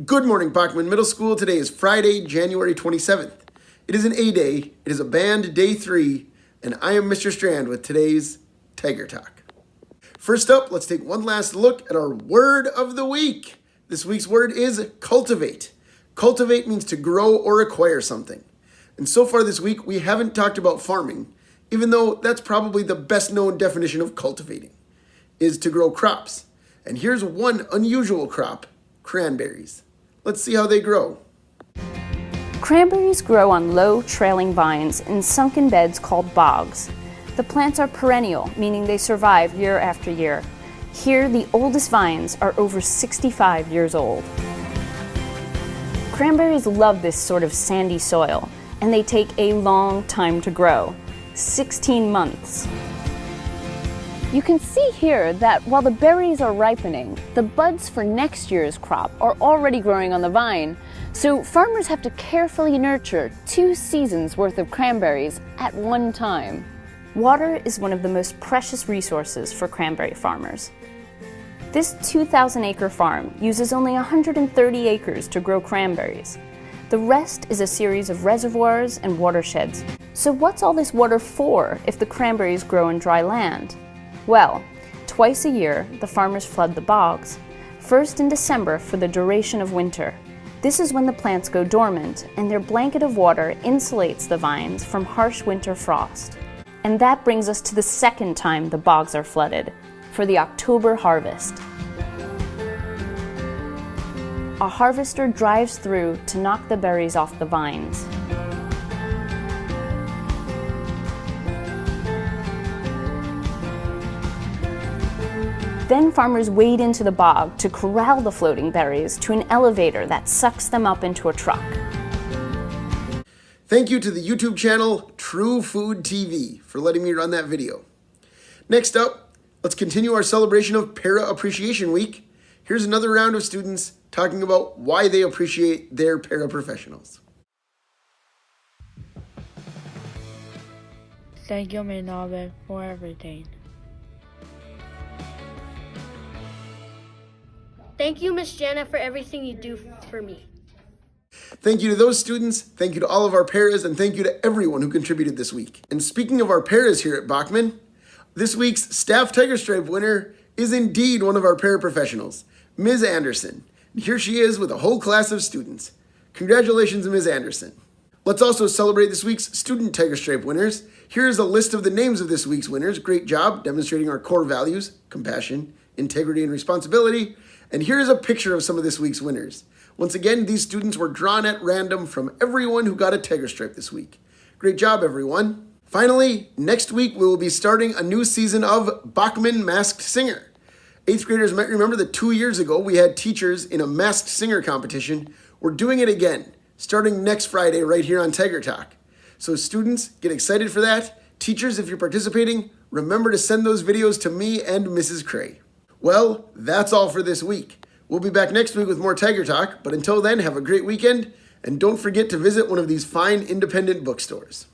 Good morning, Bachman Middle School. Today is Friday, January 27th. It is an A day, it is a band day 3, and I am Mr. Strand with today's Tiger Talk. First up, let's take one last look at our word of the week. This week's word is cultivate. Cultivate means to grow or acquire something. And so far this week, we haven't talked about farming, even though that's probably the best known definition of cultivating, is to grow crops. And here's one unusual crop, cranberries. Let's see how they grow. Cranberries grow on low, trailing vines in sunken beds called bogs. The plants are perennial, meaning they survive year after year. Here, the oldest vines are over 65 years old. Cranberries love this sort of sandy soil, and they take a long time to grow, 16 months. You can see here that while the berries are ripening, the buds for next year's crop are already growing on the vine, so farmers have to carefully nurture 2 seasons worth of cranberries at one time. Water is one of the most precious resources for cranberry farmers. This 2,000-acre farm uses only 130 acres to grow cranberries. The rest is a series of reservoirs and watersheds. So what's all this water for if the cranberries grow in dry land? Well, twice a year, the farmers flood the bogs, first in December for the duration of winter. This is when the plants go dormant, and their blanket of water insulates the vines from harsh winter frost. And that brings us to the second time the bogs are flooded, for the October harvest. A harvester drives through to knock the berries off the vines. Then farmers wade into the bog to corral the floating berries to an elevator that sucks them up into a truck. Thank you to the YouTube channel True Food TV for letting me run that video. Next up, let's continue our celebration of Para Appreciation Week. Here's another round of students talking about why they appreciate their paraprofessionals. Thank you, Ms. Norbert, for everything. Thank you, Miss Jana, for everything you do for me. Thank you to those students, thank you to all of our paras, and thank you to everyone who contributed this week. And speaking of our paras here at Bachman, this week's Staff Tiger Stripe winner is indeed one of our paraprofessionals, Ms. Anderson. Here she is with a whole class of students. Congratulations, Ms. Anderson. Let's also celebrate this week's Student Tiger Stripe winners. Here is a list of the names of this week's winners. Great job demonstrating our core values, compassion, integrity, and responsibility. And here is a picture of some of this week's winners. Once again, these students were drawn at random from everyone who got a Tiger Stripe this week. Great job, everyone. Finally, next week we will be starting a new season of Bachman Masked Singer. 8th graders might remember that 2 years ago we had teachers in a Masked Singer competition. We're doing it again, starting next Friday right here on Tiger Talk. So students, get excited for that. Teachers, if you're participating, remember to send those videos to me and Mrs. Cray. Well, that's all for this week. We'll be back next week with more Tiger Talk, but until then, have a great weekend, and don't forget to visit one of these fine independent bookstores.